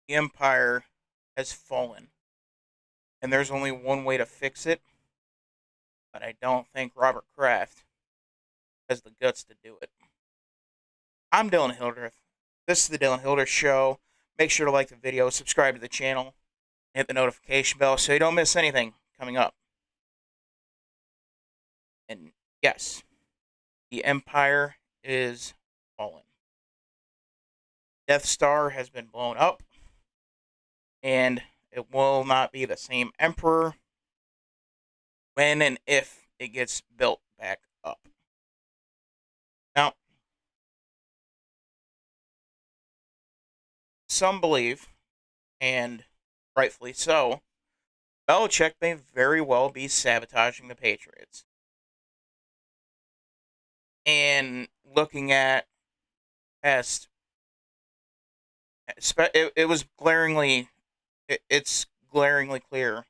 The empire has fallen, and there's only one way to fix it, but I don't think Robert Kraft has the guts to do it. I'm Dylan Hildreth. This is the Dylan Hildreth Show. Make sure to like the video, subscribe to the channel, and hit the notification bell so you don't miss anything coming up. And yes, the empire is fallen. Death Star has been blown up, and it will not be the same emperor when and if it gets built back up. Now, some believe, and rightfully so, Belichick may very well be sabotaging the Patriots. And looking at past, it was glaringly, it's glaringly clear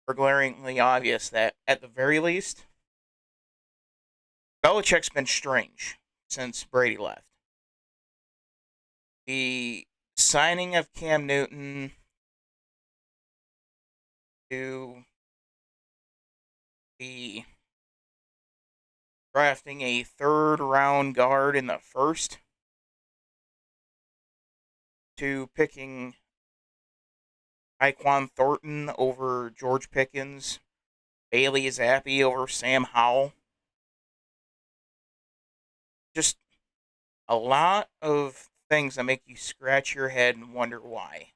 or glaringly obvious that at the very least, Belichick's been strange since Brady left. The signing of Cam Newton to the drafting a third round guard in the first to picking Tyquan Thornton over George Pickens, Bailey Zappi over Sam Howell. Just a lot of things that make you scratch your head and wonder why.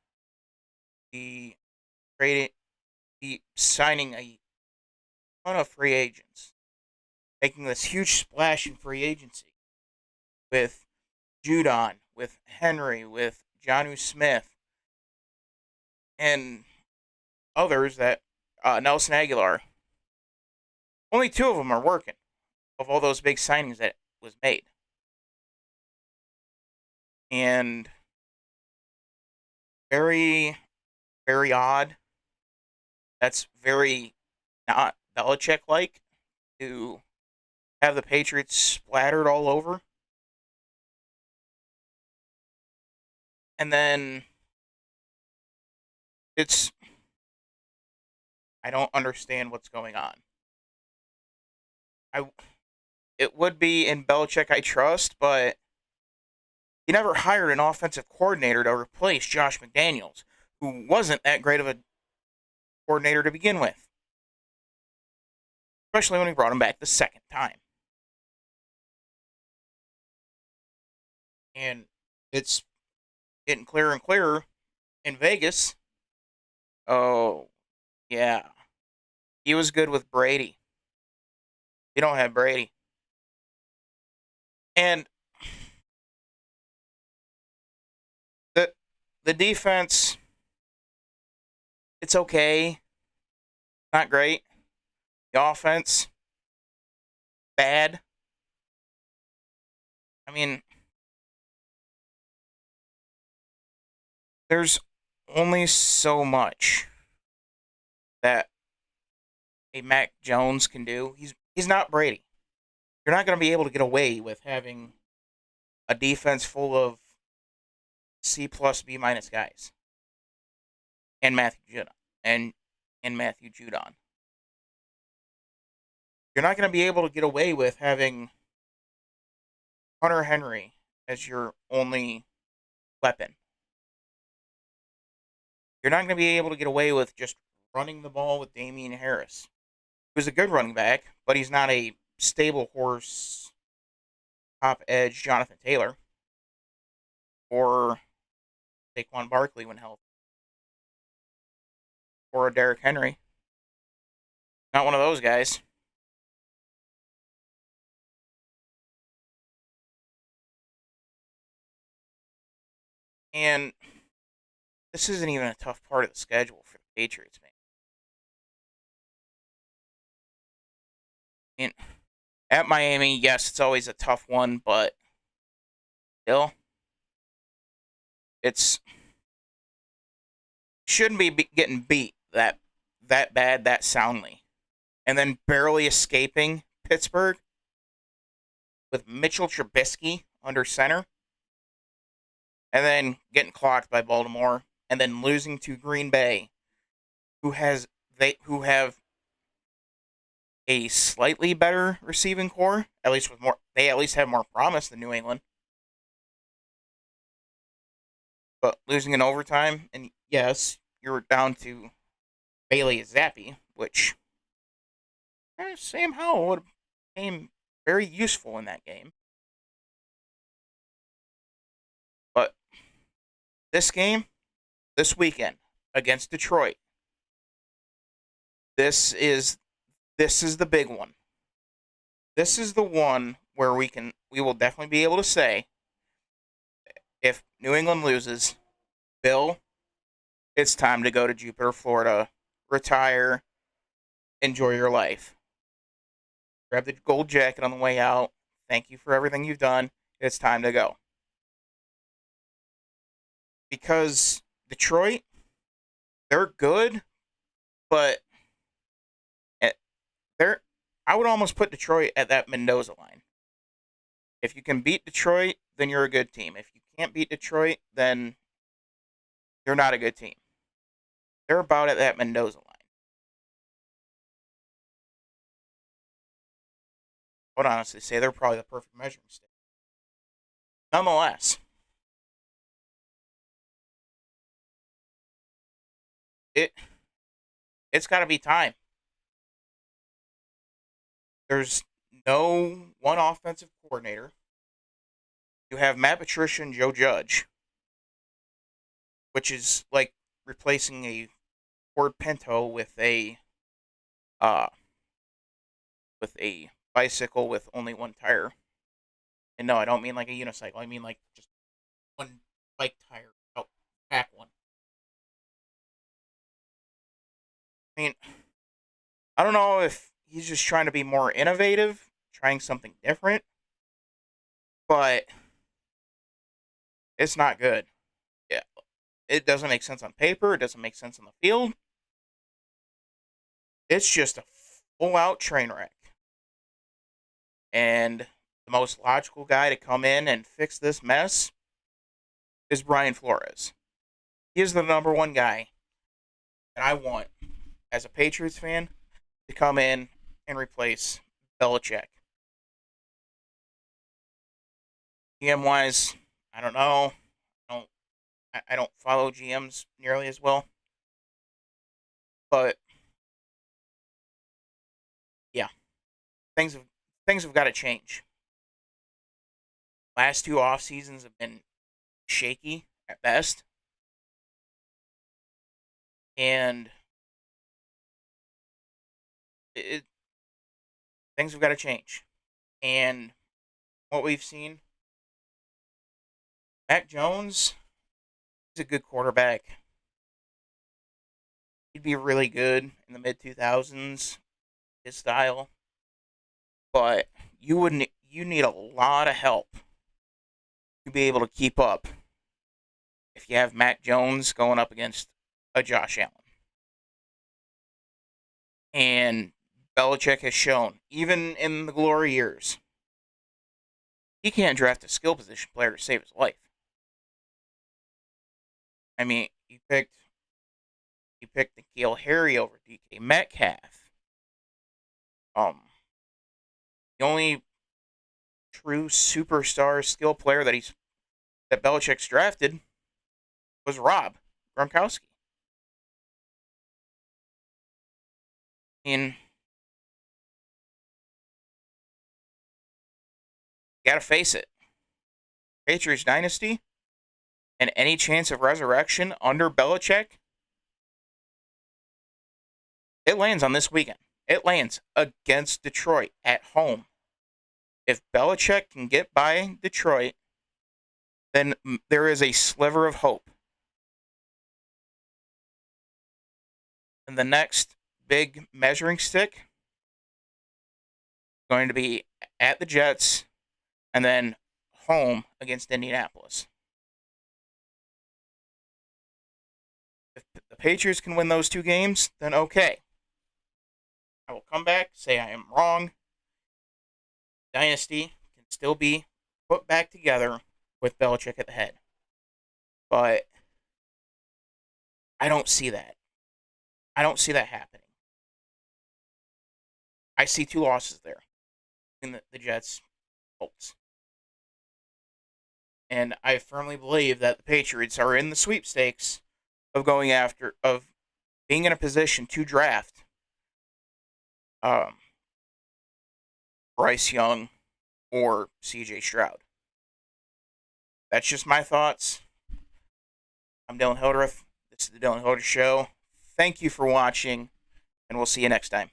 The trading, the signing a ton of free agents, making this huge splash in free agency with Judon, with Henry, with Jonnu Smith, and others that Nelson Aguilar. Only two of them are working of all those big signings that was made. And very, very odd. That's very not Belichick like to have the Patriots splattered all over. And then I don't understand what's going on. I It would be in Belichick I trust, but he never hired an offensive coordinator to replace Josh McDaniels, who wasn't that great of a coordinator to begin with, especially when he brought him back the second time. And it's getting clearer and clearer in Vegas. Oh, yeah. He was good with Brady. You don't have Brady. And the the defense, it's okay. Not great. The offense, bad. I mean, there's only so much that a Mac Jones can do. He's not Brady. You're not going to be able to get away with having a defense full of C plus B minus guys and Matthew Judon. You're not going to be able to get away with having Hunter Henry as your only weapon. You're not going to be able to get away with just running the ball with Damian Harris, who's a good running back, but he's not a stable horse, top edge Jonathan Taylor or Saquon Barkley when healthy, or a Derrick Henry. Not one of those guys. And this isn't even a tough part of the schedule for the Patriots, man. And at Miami, yes, it's always a tough one, but still, it's shouldn't be getting beat that bad, that soundly, and then barely escaping Pittsburgh with Mitchell Trubisky under center and then getting clocked by Baltimore, and then losing to Green Bay, who have a slightly better receiving core, at least with more. They at least have more promise than New England. But losing in overtime, and yes, you're down to Bailey Zappi, which Sam Howell would have became very useful in that game. But this game, this weekend against Detroit, this is this is the big one. This is the one where we will definitely be able to say if New England loses, Bill, it's time to go to Jupiter, Florida, retire, enjoy your life. Grab the gold jacket on the way out. Thank you for everything you've done. It's time to go. Because Detroit, they're good, but they're I would almost put Detroit at that Mendoza line. If you can beat Detroit, then you're a good team. If you can't beat Detroit, then you're not a good team. They're about at that Mendoza line. I would honestly say they're probably the perfect measuring stick. Nonetheless, it it's got to be time. There's no one offensive coordinator. You have Matt Patricia and Joe Judge, which is like replacing a Ford Pinto uh with a bicycle with only one tire. And no, I don't mean like a unicycle. I mean like just one bike tire. Oh, back one. I mean, I don't know if he's just trying to be more innovative, trying something different, but it's not good. Yeah, it doesn't make sense on paper. It doesn't make sense on the field. It's just a full out train wreck. And the most logical guy to come in and fix this mess is Brian Flores. He is the number one guy that I want as a Patriots fan to come in and replace Belichick. GM wise, I don't know. I don't follow GMs nearly as well, but yeah, things have things have got to change. Last two off seasons have been shaky at best, and it, things have got to change. And what we've seen, Mac Jones is a good quarterback. He'd be really good in the mid 2000s, his style, but you need a lot of help to be able to keep up if you have Mac Jones going up against a Josh Allen. And Belichick has shown, even in the glory years, he can't draft a skill position player to save his life. I mean, he picked N'Keal Harry over DK Metcalf. The only true superstar skill player that Belichick's drafted was Rob Gronkowski. And you gotta face it, Patriots Dynasty and any chance of resurrection under Belichick, it lands on this weekend. It lands against Detroit at home. If Belichick can get by Detroit, then there is a sliver of hope. And the next big measuring stick is going to be at the Jets and then home against Indianapolis. If the Patriots can win those two games, then okay. I will come back, say I am wrong. Dynasty can still be put back together with Belichick at the head. But I don't see that. I don't see that happening. I see 2 losses there in the Jets Colts. And I firmly believe that the Patriots are in the sweepstakes of being in a position to draft um, Bryce Young or CJ Stroud. That's just my thoughts. I'm Dylan Hildreth. This is the Dylan Hildreth Show. Thank you for watching, and we'll see you next time.